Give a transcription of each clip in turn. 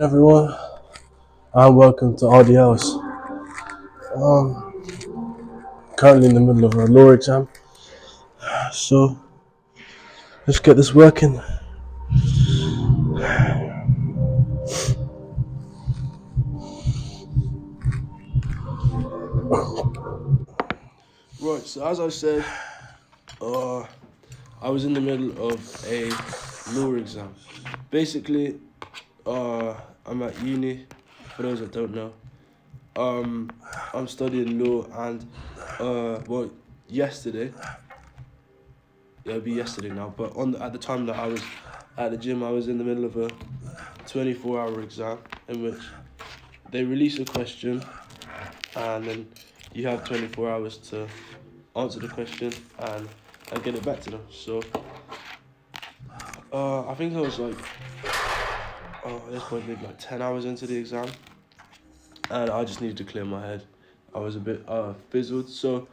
Everyone, and welcome to RDLs. Um, Currently in the middle of a law exam, so let's get this working. Right, so as I said, I was in the middle of a law exam. Basically, I'm at uni. For those that don't know, I'm studying law, and yesterday. It'll be yesterday now, but at the time that I was at the gym, I was in the middle of a 24-hour exam in which they release a question, and then you have 24 hours to answer the question and get it back to them. So I think I was like, at this point maybe like 10 hours into the exam, and I just needed to clear my head. I was a bit fizzled, so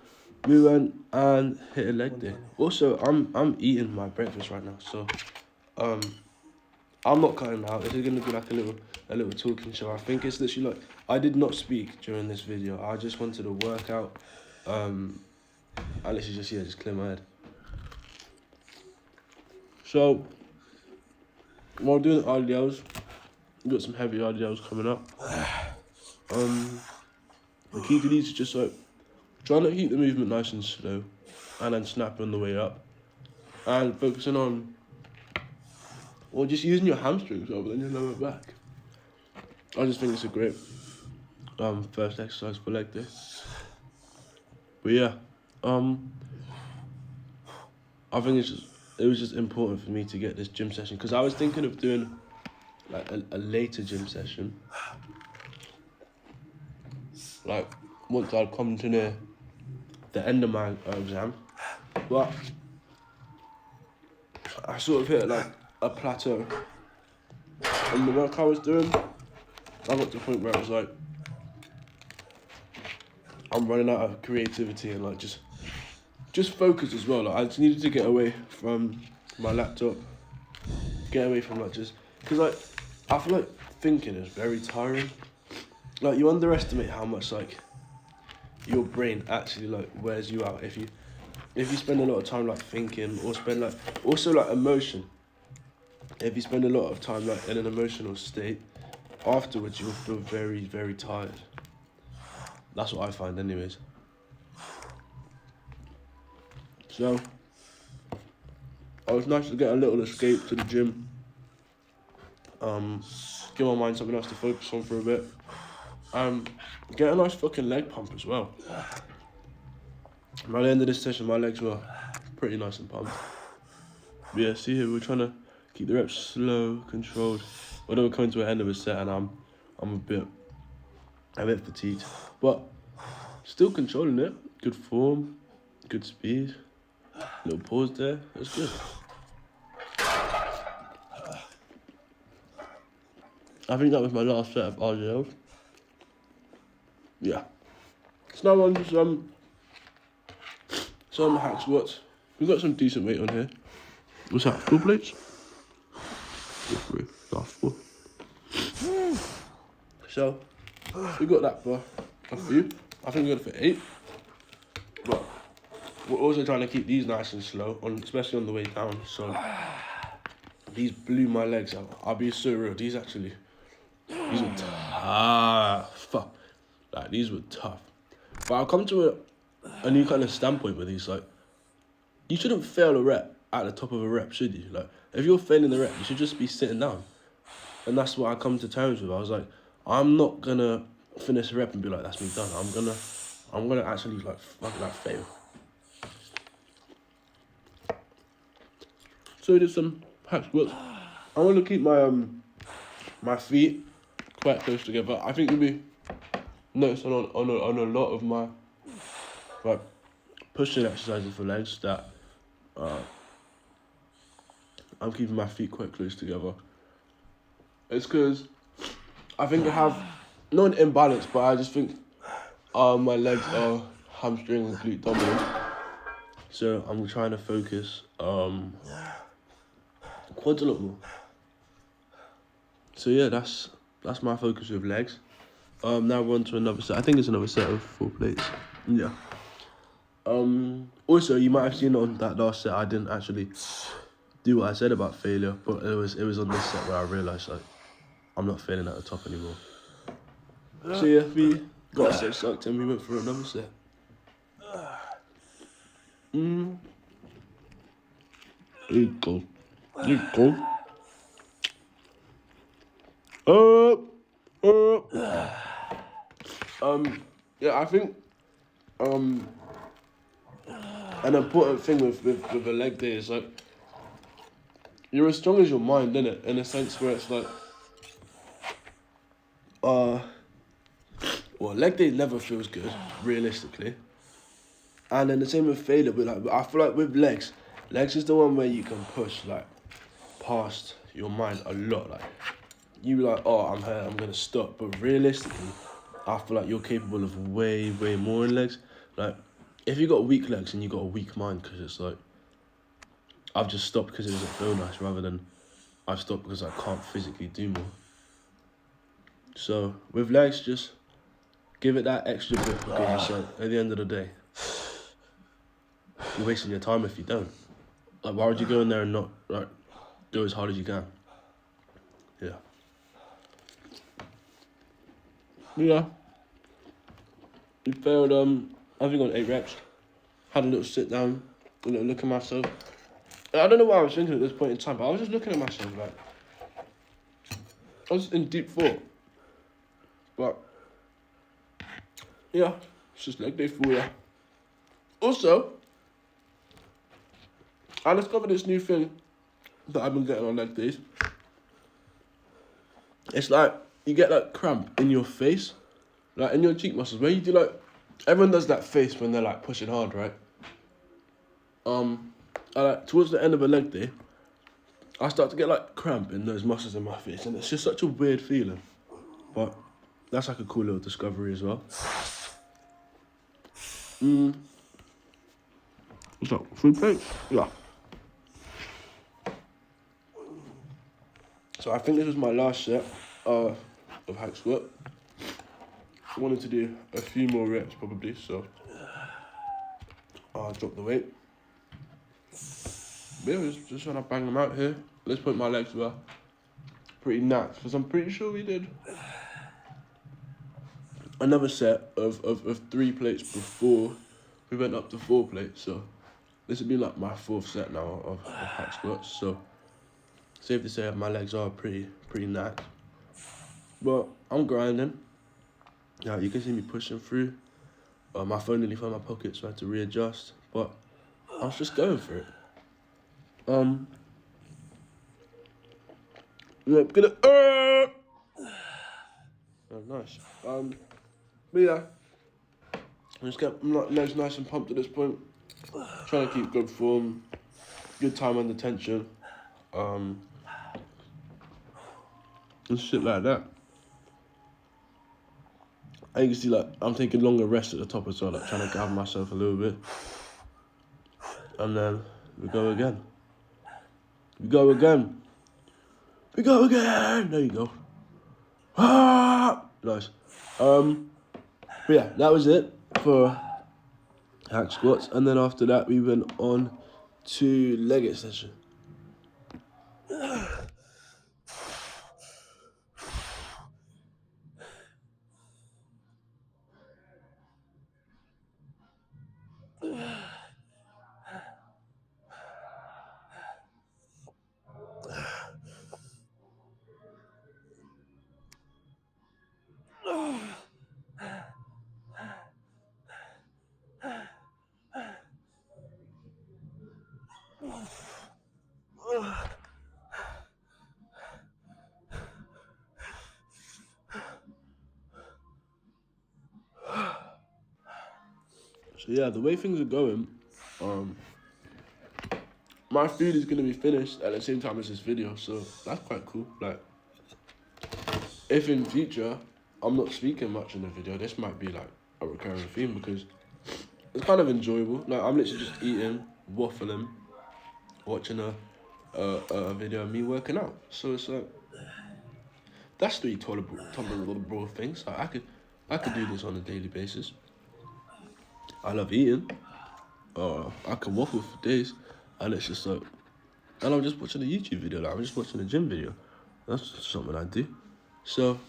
we went and hit a leg day. Also, I'm eating my breakfast right now, so I'm not cutting out. This is gonna be like a little talking show. I think it's literally like I did not speak during this video. I just wanted to work out. I literally just clear my head. So while doing RDLs, we got some heavy RDLs coming up. The key to these is just like trying to keep the movement nice and slow, and then snapping on the way up, and focusing on, or just using your hamstrings rather than your lower back. I just think it's a great first exercise for leg day. But yeah, I think it was just important for me to get this gym session, because I was thinking of doing like a later gym session, like once I'd come to near the end of my exam, but I sort of hit like a plateau in the work I was doing. I got to the point where I was like, I'm running out of creativity and like just focus as well. Like I just needed to get away from my laptop, get away from like because like I feel like thinking is very tiring. Like you underestimate how much like your brain actually like wears you out if you spend a lot of time like thinking, or spend like also like emotion. If you spend a lot of time like in an emotional state, afterwards you'll feel very, very tired. That's what I find anyways. So it was nice to get a little escape to the gym. Give my mind something else to focus on for a bit. Get a nice fucking leg pump as well. By the end of this session, my legs were pretty nice and pumped. But yeah, see here, we're trying to keep the reps slow, controlled. Although we're coming to the end of a set, and I'm a bit fatigued, but still controlling it. Good form, good speed. Little pause there. That's good. I think that was my last set of RDLs. Yeah. So now on to some hack squats. We've got some decent weight on here. What's that? 4 plates? 3. Last 4. So we got that for a few. I think we got it for 8. But we're also trying to keep these nice and slow, especially on the way down. So these blew my legs out. I'll be so real. These were tough. Like these were tough. But I'll come to a new kind of standpoint with these. Like, you shouldn't fail a rep at the top of a rep, should you? Like, if you're failing the rep, you should just be sitting down. And that's what I come to terms with. I was like, I'm not gonna finish a rep and be like, that's me done. I'm gonna actually like fail. So we did some hack squats. I want to keep my feet quite close together. I think you'll be noticing on a lot of my like pushing exercises for legs that I'm keeping my feet quite close together. It's because I think I have not an imbalance, but I just think my legs are hamstring and glute dominant. So I'm trying to focus quads a lot more. So yeah, that's that's my focus with legs. Now we're on to another set. I think it's another set of 4 plates. Yeah. Also, you might have seen on that last set I didn't actually do what I said about failure, but it was on this set where I realised like I'm not failing at the top anymore. So yeah, we got a set sucked and we went for another set. There you go. There you go. Yeah, I think an important thing with a leg day is like you're as strong as your mind, innit? In a sense where it's like well, leg day never feels good, realistically. And then the same with failure, but like I feel like with legs is the one where you can push like past your mind a lot. Like you like, oh, I'm hurt, I'm gonna stop. But realistically, I feel like you're capable of way more in legs. Like if you got weak legs and you got a weak mind, because it's like I've just stopped because it doesn't feel nice, rather than I've stopped because I can't physically do more. So with legs, just give it that extra bit, because it's like at the end of the day, you're wasting your time if you don't. Like, why would you go in there and not like do as hard as you can? Yeah. Yeah. We failed. I think on 8 reps. Had a little sit down, a little look at myself. I don't know what I was thinking at this point in time, but I was just looking at myself like I was in deep thought. But yeah, it's just leg day for you. Also, I discovered this new thing that I've been getting on leg days. It's like you get like cramp in your face, like in your cheek muscles. Where you do like, everyone does that face when they're like pushing hard, right? Like towards the end of a leg day, I start to get like cramp in those muscles in my face, and it's just such a weird feeling. But that's like a cool little discovery as well. What's up? 3 plates? Yeah. So I think this was my last set of hack squat. I wanted to do a few more reps probably, so I'll drop the weight. But yeah, just trying to bang them out here. At this point my legs were pretty knackered, because I'm pretty sure we did another set of 3 plates before we went up to 4 plates. So this would be like my 4th set now of hack squats. So safe to say my legs are pretty knackered. But I'm grinding. Yeah, you can see me pushing through. My phone nearly fell in my pocket, so I had to readjust. But I was just going for it. Yeah, gonna. Oh, nice. But yeah, just get my legs nice and pumped at this point. Trying to keep good form, good time under tension, and shit like that. And you can see like I'm taking longer rests at the top as well, like trying to gather myself a little bit. And then we go again. We go again. We go again. There you go. Ah, nice. But yeah, that was it for hack squats, and then after that we went on to leg extension. So yeah, the way things are going, my food is gonna be finished at the same time as this video, so that's quite cool. Like, if in future I'm not speaking much in the video, this might be like a recurring theme, because it's kind of enjoyable. Like, I'm literally just eating, waffling, watching a video of me working out. So it's like, that's three tolerable things. Like, I could do this on a daily basis. I love eating. I can waffle for days, and it's just like, and I'm just watching a YouTube video. Like, I'm just watching a gym video. That's something I do. So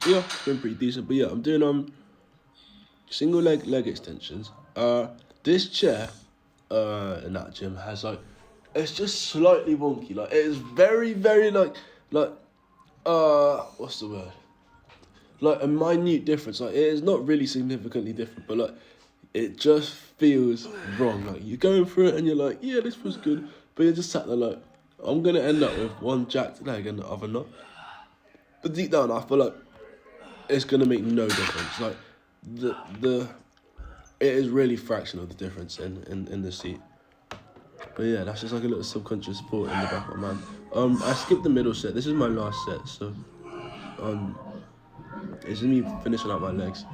yeah, it's been pretty decent. But yeah, I'm doing single leg extensions. This chair in that gym has like, it's just slightly wonky. Like, it is very what's the word? Like a minute difference. Like, it is not really significantly different, but like, it just feels wrong. Like, you're going through it and you're like, yeah, this feels good, but you're just sat there like, I'm gonna end up with one jacked leg and the other not. But deep down, I feel like it's gonna make no difference. Like, it is really fractional, the difference in the seat. But yeah, that's just like a little subconscious thought in the back of my mind. I skipped the middle set. This is my last set, so it's me finishing out my legs.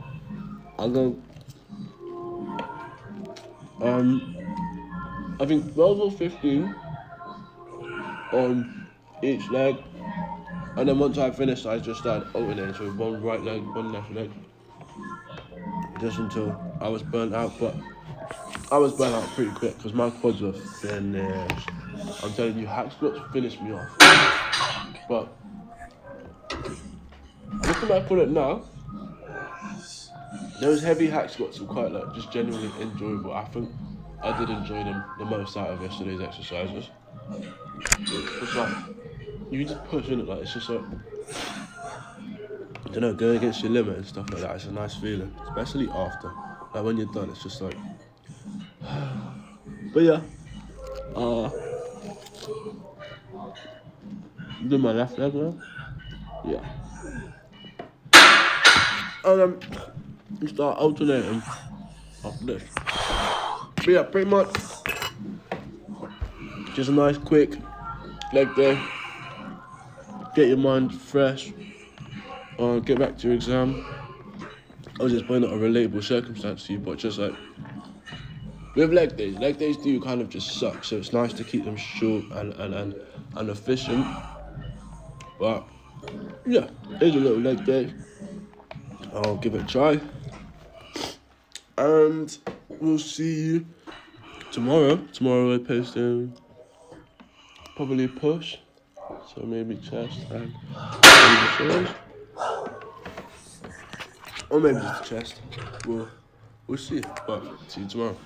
I'm going I think 12 or 15 on each leg, and then once I finished, I just started alternating, so one right leg, one left leg, just until I was burnt out. But I was burnt out pretty quick because my quads were finished. I'm telling you, hack squats finished me off. But looking back on it now, those heavy hack squats were quite like just genuinely enjoyable. I think I did enjoy them the most out of yesterday's exercises. It's like, you just push in it, like, it's just like, I don't know, going against your limit and stuff like that. It's a nice feeling, especially after. Like, when you're done, it's just like, but yeah, do my left leg now. Yeah. And then you start alternating after this. But yeah, pretty much just a nice quick leg day. Get your mind fresh. Get back to your exam. I was just pointing out a relatable circumstance to you, but just like with leg days do kind of just suck. So it's nice to keep them short and efficient. But yeah, here's a little leg day. I'll give it a try. And we'll see you tomorrow. Tomorrow we're posting probably push. So maybe chest and maybe shoulders. Or maybe just chest. We'll see. But see you tomorrow.